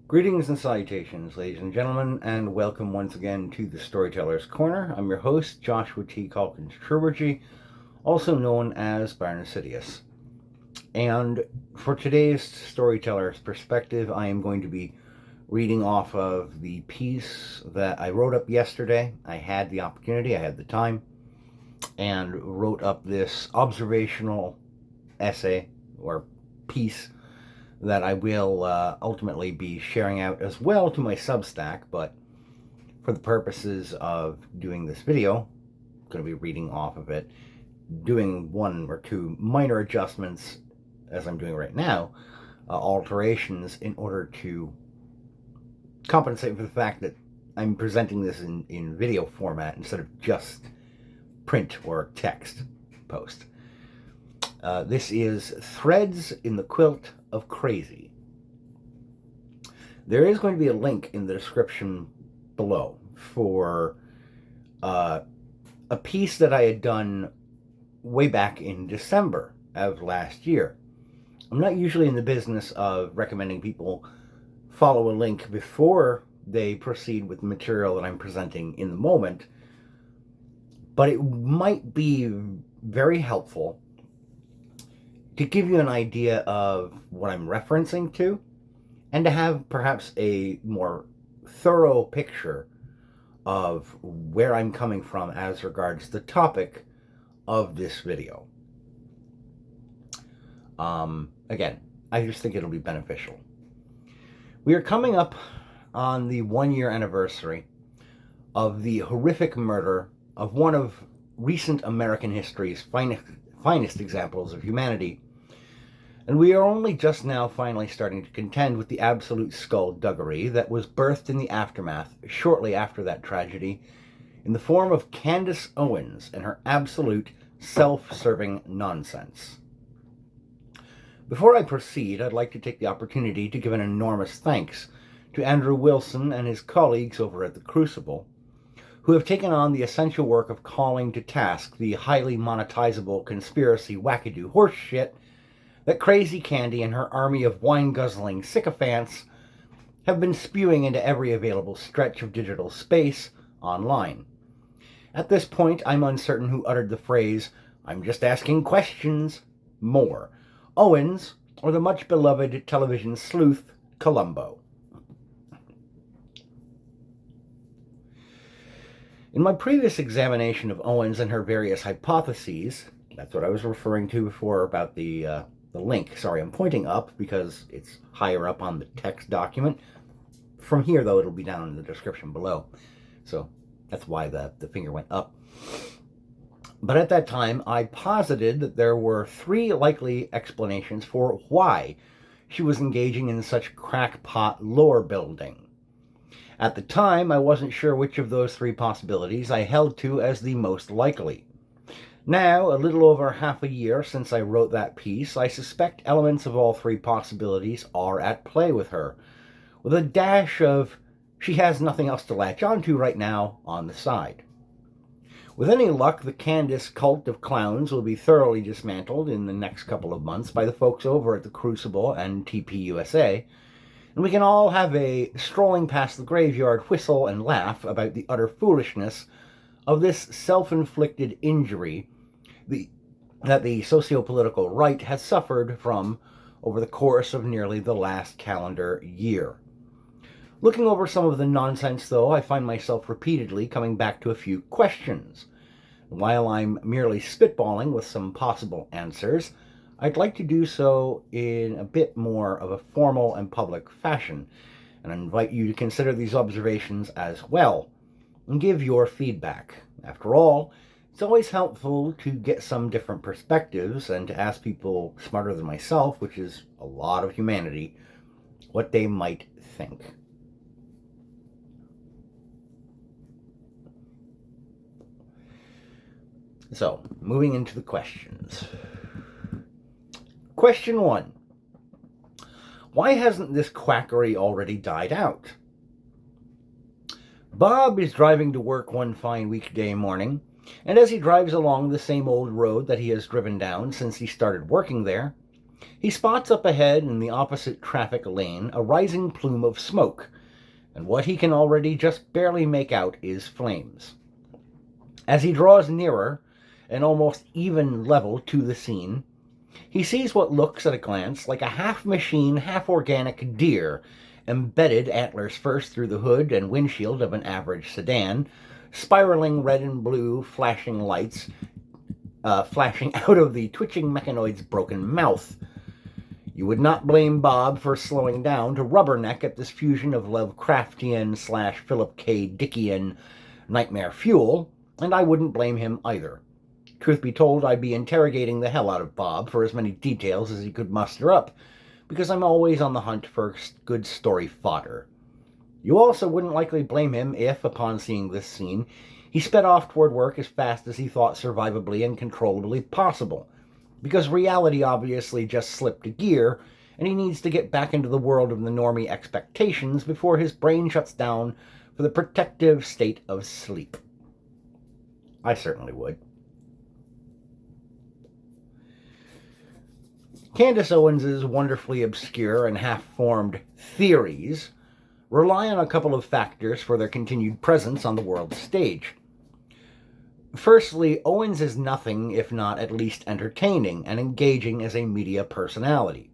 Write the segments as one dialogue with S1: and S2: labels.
S1: Greetings and salutations, ladies and gentlemen, and welcome once again to the Storyteller's Corner. I'm your host, Joshua T. Calkins Trubergy, also known as Barnasidius. And for today's Storyteller's Perspective, I am going to be reading off of the piece that I wrote up yesterday. I had the opportunity, I had the time, and wrote up this observational essay or piece that I will ultimately be sharing out as well to my Substack, but for the purposes of doing this video, I'm going to be reading off of it, doing one or two minor adjustments, as I'm doing right now, alterations in order to compensate for the fact that I'm presenting this in video format instead of just print or text post. This is Threads in the Quilt of Crazy. There is going to be a link in the description below for a piece that I had done way back in December of last year. I'm not usually in the business of recommending people follow a link before they proceed with the material that I'm presenting in the moment, but it might be very helpful to give you an idea of what I'm referencing to, and to have perhaps a more thorough picture of where I'm coming from as regards the topic of this video. Again, I just think it'll be beneficial. We are coming up on the 1-year anniversary of the horrific murder of one of recent American history's finest examples of humanity, and we are only just now finally starting to contend with the absolute skullduggery that was birthed in the aftermath shortly after that tragedy in the form of Candace Owens and her absolute self-serving nonsense. Before I proceed, I'd like to take the opportunity to give an enormous thanks to Andrew Wilson and his colleagues over at the Crucible, who have taken on the essential work of calling to task the highly monetizable conspiracy wackadoo horseshit that Crazy Candy and her army of wine-guzzling sycophants have been spewing into every available stretch of digital space online. At this point, I'm uncertain who uttered the phrase, "I'm just asking questions," more, Owens or the much-beloved television sleuth Columbo. In my previous examination of Owens and her various hypotheses, that's what I was referring to before about the link. Sorry, I'm pointing up because it's higher up on the text document. From here, though, it'll be down in the description below. So that's why the finger went up. But at that time, I posited that there were 3 likely explanations for why she was engaging in such crackpot lore building. At the time, I wasn't sure which of those 3 possibilities I held to as the most likely. Now, a little over half a year since I wrote that piece, I suspect elements of all 3 possibilities are at play with her, with a dash of she has nothing else to latch onto right now on the side. With any luck, the Candace cult of clowns will be thoroughly dismantled in the next couple of months by the folks over at the Crucible and TPUSA, and we can all have a strolling past the graveyard whistle and laugh about the utter foolishness of this self-inflicted injury that the socio-political right has suffered from over the course of nearly the last calendar year. Looking over some of the nonsense, though, I find myself repeatedly coming back to a few questions. While I'm merely spitballing with some possible answers, I'd like to do so in a bit more of a formal and public fashion, and I invite you to consider these observations as well, and give your feedback. After all, it's always helpful to get some different perspectives and to ask people smarter than myself, which is a lot of humanity, what they might think. So, moving into the questions. Question 1. Why hasn't this quackery already died out? Bob is driving to work one fine weekday morning, and as he drives along the same old road that he has driven down since he started working there, He spots up ahead in the opposite traffic lane a rising plume of smoke, and what he can already just barely make out is flames. As he draws nearer, an almost even level to the scene, he sees what looks at a glance like a half-machine, half-organic deer, embedded antlers first through the hood and windshield of an average sedan, spiraling red and blue flashing lights flashing out of the twitching mechanoid's broken mouth. You would not blame Bob for slowing down to rubberneck at this fusion of Lovecraftian / Philip K. Dickian nightmare fuel, and I wouldn't blame him either. Truth be told, I'd be interrogating the hell out of Bob for as many details as he could muster up, because I'm always on the hunt for good story fodder. You also wouldn't likely blame him if, upon seeing this scene, he sped off toward work as fast as he thought survivably and controllably possible, because reality obviously just slipped a gear, and he needs to get back into the world of the normie expectations before his brain shuts down for the protective state of sleep. I certainly would. Candace Owens's wonderfully obscure and half-formed theories rely on a couple of factors for their continued presence on the world stage. Firstly, Owens is nothing if not at least entertaining and engaging as a media personality.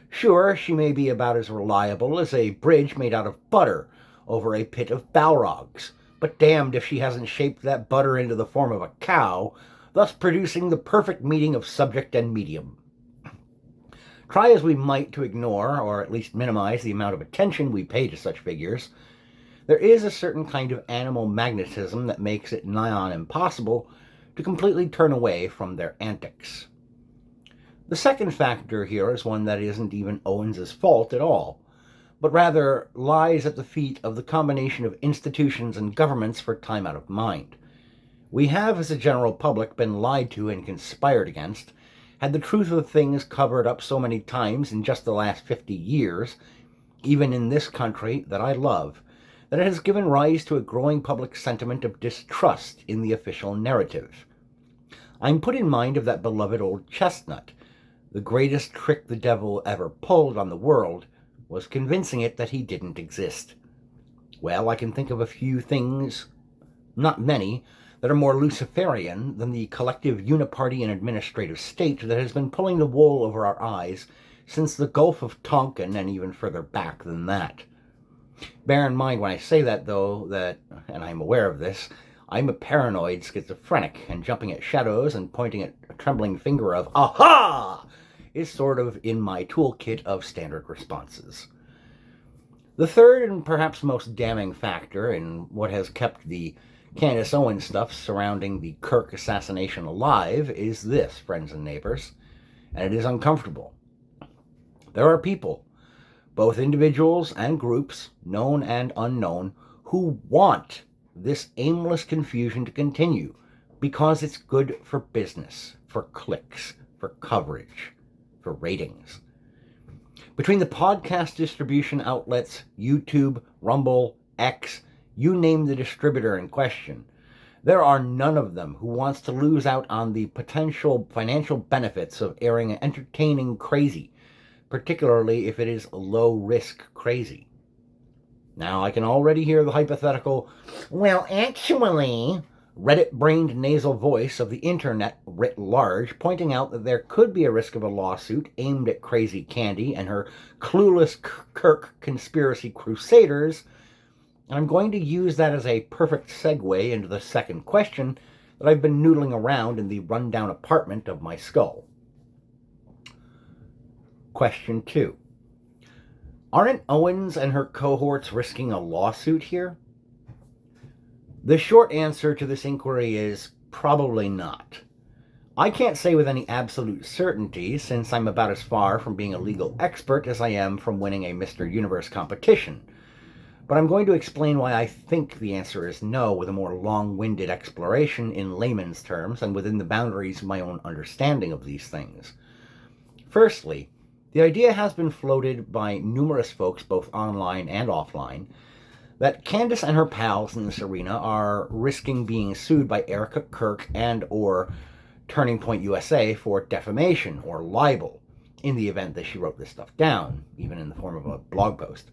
S1: Sure, she may be about as reliable as a bridge made out of butter over a pit of Balrogs, but damned if she hasn't shaped that butter into the form of a cow, thus producing the perfect meeting of subject and medium. Try as we might to ignore, or at least minimize, the amount of attention we pay to such figures, there is a certain kind of animal magnetism that makes it nigh on impossible to completely turn away from their antics. The second factor here is one that isn't even Owens's fault at all, but rather lies at the feet of the combination of institutions and governments for time out of mind. We have, as a general public, been lied to and conspired against, had the truth of things covered up so many times in just the last 50 years, even in this country that I love, that it has given rise to a growing public sentiment of distrust in the official narrative. I'm put in mind of that beloved old chestnut. The greatest trick the devil ever pulled on the world was convincing it that he didn't exist. Well, I can think of a few things, not many, that are more Luciferian than the collective uniparty and administrative state that has been pulling the wool over our eyes since the Gulf of Tonkin and even further back than that. Bear in mind when I say that, though, that, and I'm aware of this, I'm a paranoid schizophrenic, and jumping at shadows and pointing at a trembling finger of "Aha!" is sort of in my toolkit of standard responses. The third and perhaps most damning factor in what has kept the Candace Owens stuff surrounding the Kirk assassination alive is this, friends and neighbors, and it is uncomfortable. There are people, both individuals and groups, known and unknown, who want this aimless confusion to continue because it's good for business, for clicks, for coverage, for ratings. Between the podcast distribution outlets, YouTube, Rumble, X, you name the distributor in question, there are none of them who wants to lose out on the potential financial benefits of airing entertaining crazy, particularly if it is low-risk crazy. Now, I can already hear the hypothetical, well, actually, Reddit-brained nasal voice of the internet writ large pointing out that there could be a risk of a lawsuit aimed at Crazy Candy and her clueless Kirk conspiracy crusaders, and I'm going to use that as a perfect segue into the second question that I've been noodling around in the rundown apartment of my skull. Question 2. Aren't Owens and her cohorts risking a lawsuit here? The short answer to this inquiry is probably not. I can't say with any absolute certainty, since I'm about as far from being a legal expert as I am from winning a Mr. Universe competition. But I'm going to explain why I think the answer is no with a more long-winded exploration in layman's terms and within the boundaries of my own understanding of these things. Firstly, the idea has been floated by numerous folks both online and offline that Candace and her pals in this arena are risking being sued by Erica Kirk and or Turning Point USA for defamation or libel, in the event that she wrote this stuff down, even in the form of a blog post.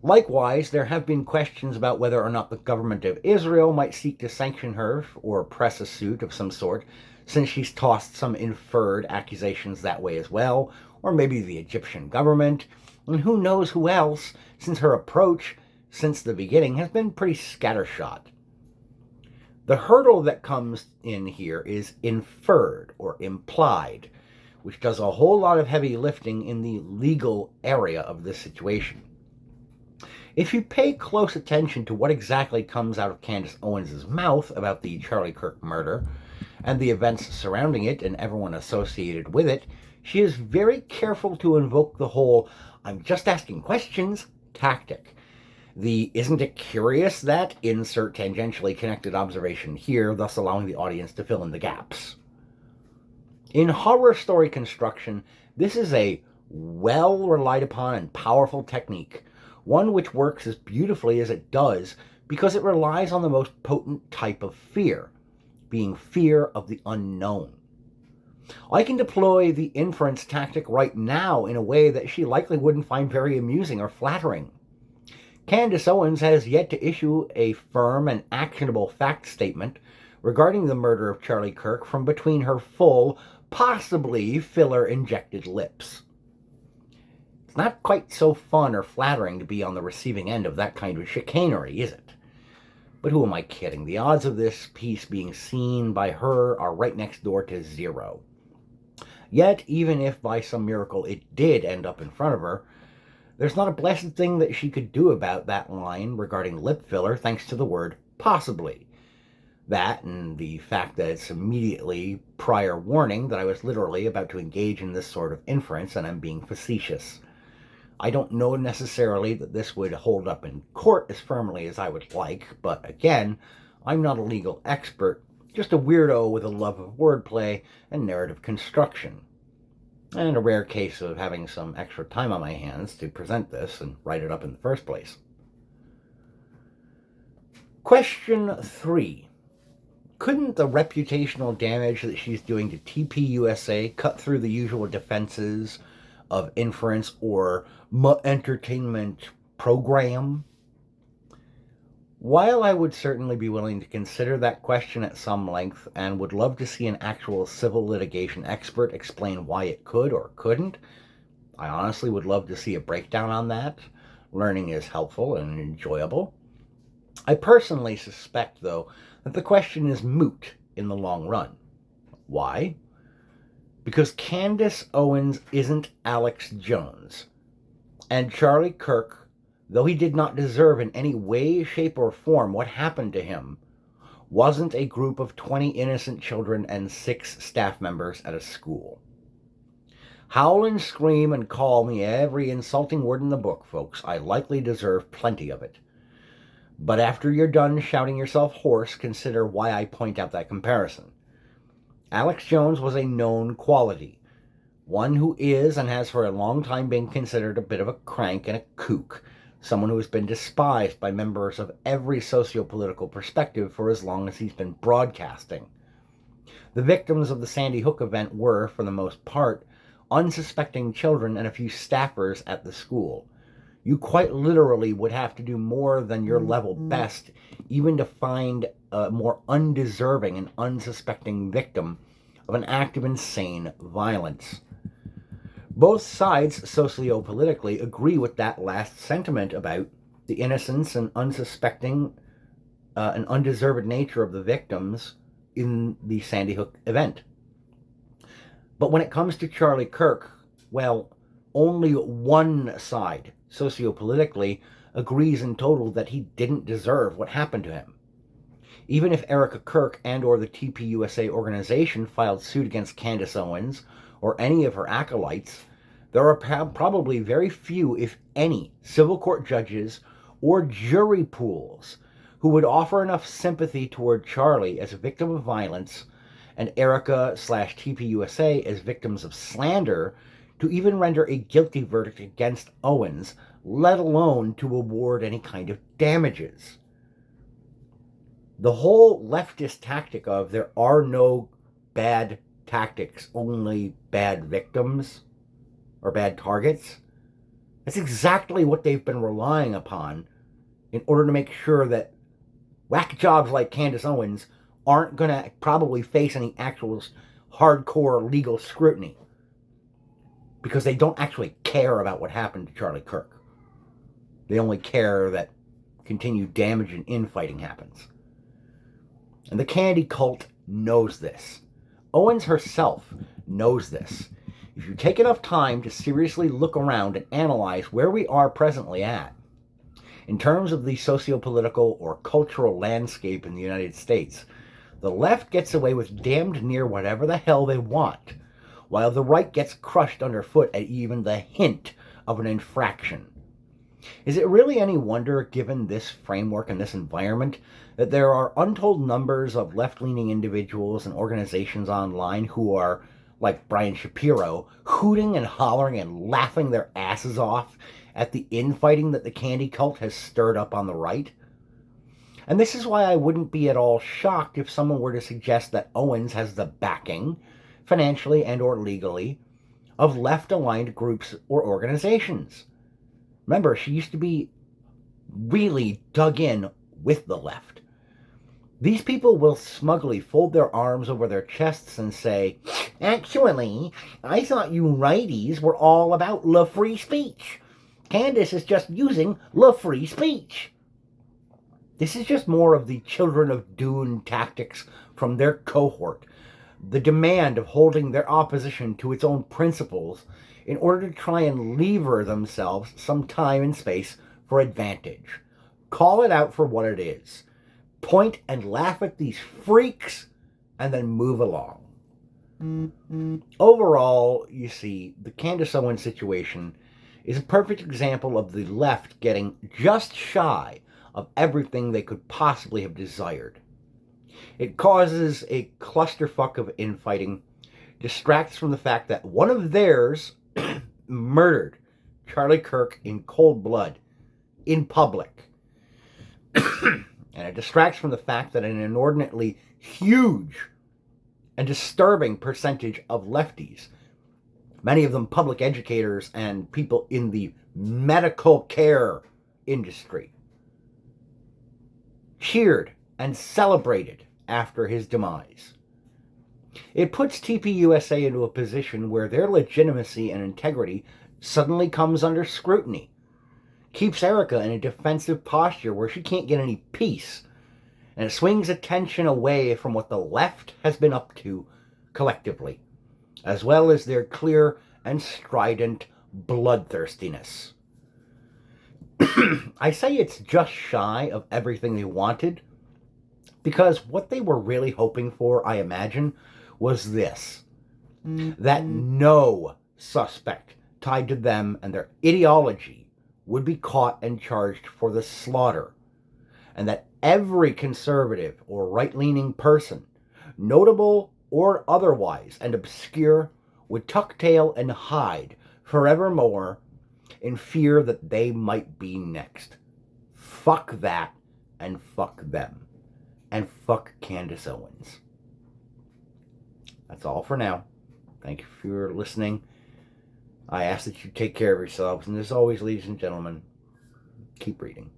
S1: Likewise, there have been questions about whether or not the government of Israel might seek to sanction her or press a suit of some sort, since she's tossed some inferred accusations that way as well, or maybe the Egyptian government, and who knows who else, since her approach since the beginning has been pretty scattershot. The hurdle that comes in here is inferred or implied, which does a whole lot of heavy lifting in the legal area of this situation. If you pay close attention to what exactly comes out of Candace Owens' mouth about the Charlie Kirk murder and the events surrounding it and everyone associated with it, she is very careful to invoke the whole "I'm just asking questions" tactic. The "isn't it curious that" insert tangentially connected observation here, thus allowing the audience to fill in the gaps. In horror story construction, this is a well relied upon and powerful technique, one which works as beautifully as it does because it relies on the most potent type of fear, being fear of the unknown. I can deploy the inference tactic right now in a way that she likely wouldn't find very amusing or flattering. Candace Owens has yet to issue a firm and actionable fact statement regarding the murder of Charlie Kirk from between her full, possibly filler-injected lips. It's not quite so fun or flattering to be on the receiving end of that kind of chicanery, is it? But who am I kidding? The odds of this piece being seen by her are right next door to zero. Yet, even if by some miracle it did end up in front of her, there's not a blessed thing that she could do about that line regarding lip filler thanks to the word possibly. That and the fact that it's immediately prior warning that I was literally about to engage in this sort of inference and I'm being facetious. I don't know necessarily that this would hold up in court as firmly as I would like, but again, I'm not a legal expert, just a weirdo with a love of wordplay and narrative construction. And a rare case of having some extra time on my hands to present this and write it up in the first place. Question 3. Couldn't the reputational damage that she's doing to TPUSA cut through the usual defenses of inference or entertainment program? While I would certainly be willing to consider that question at some length and would love to see an actual civil litigation expert explain why it could or couldn't, I honestly would love to see a breakdown on that. Learning is helpful and enjoyable. I personally suspect, though, that the question is moot in the long run. Why? Because Candace Owens isn't Alex Jones, and Charlie Kirk, though he did not deserve in any way, shape, or form what happened to him, wasn't a group of 20 innocent children and 6 staff members at a school. Howl and scream and call me every insulting word in the book, folks. I likely deserve plenty of it. But after you're done shouting yourself hoarse, consider why I point out that comparison. Alex Jones was a known quality, one who is and has for a long time been considered a bit of a crank and a kook, someone who has been despised by members of every socio-political perspective for as long as he's been broadcasting. The victims of the Sandy Hook event were, for the most part, unsuspecting children and a few staffers at the school. You quite literally would have to do more than your level best even to find a more undeserving and unsuspecting victim of an act of insane violence. Both sides, socio-politically, agree with that last sentiment about the innocence and unsuspecting and undeserved nature of the victims in the Sandy Hook event. But when it comes to Charlie Kirk, well, only one side, sociopolitically, agrees in total that he didn't deserve what happened to him. Even if Erica Kirk and or the TPUSA organization filed suit against Candace Owens or any of her acolytes, there are probably very few, if any, civil court judges or jury pools who would offer enough sympathy toward Charlie as a victim of violence and Erica/TPUSA as victims of slander to even render a guilty verdict against Owens, let alone to award any kind of damages. The whole leftist tactic of there are no bad tactics, only bad victims, or bad targets. That's exactly what they've been relying upon in order to make sure that whack jobs like Candace Owens aren't going to probably face any actual hardcore legal scrutiny, because they don't actually care about what happened to Charlie Kirk. They only care that continued damage and infighting happens. And the Candy cult knows this. Owens herself knows this. If you take enough time to seriously look around and analyze where we are presently at, in terms of the socio-political or cultural landscape in the United States, the left gets away with damned near whatever the hell they want, while the right gets crushed underfoot at even the hint of an infraction. Is it really any wonder, given this framework and this environment, that there are untold numbers of left-leaning individuals and organizations online who are, like Brian Shapiro, hooting and hollering and laughing their asses off at the infighting that the Candy cult has stirred up on the right? And this is why I wouldn't be at all shocked if someone were to suggest that Owens has the backing, financially and or legally, of left-aligned groups or organizations. Remember, she used to be really dug in with the left. These people will smugly fold their arms over their chests and say, "Actually, I thought you righties were all about la free speech. Candace is just using la free speech." This is just more of the children of Dune tactics from their cohort, the demand of holding their opposition to its own principles in order to try and lever themselves some time and space for advantage. Call it out for what it is. Point and laugh at these freaks, and then move along. Overall, you see, the Candace Owens situation is a perfect example of the left getting just shy of everything they could possibly have desired. It causes a clusterfuck of infighting, distracts from the fact that one of theirs murdered Charlie Kirk in cold blood, in public. And it distracts from the fact that an inordinately huge and disturbing percentage of lefties, many of them public educators and people in the medical care industry, cheered and celebrated after his demise. It puts TPUSA into a position where their legitimacy and integrity suddenly comes under scrutiny. Keeps Erica in a defensive posture where she can't get any peace, and it swings attention away from what the left has been up to collectively, as well as their clear and strident bloodthirstiness. I say it's just shy of everything they wanted, because what they were really hoping for, I imagine, was this: that no suspect tied to them and their ideology would be caught and charged for the slaughter, and that every conservative or right-leaning person, notable or otherwise and obscure, would tuck tail and hide forevermore in fear that they might be next. Fuck that, and fuck them, and fuck Candace Owens. That's all for now. Thank you for listening. I ask that you take care of yourselves, and as always, ladies and gentlemen, keep reading.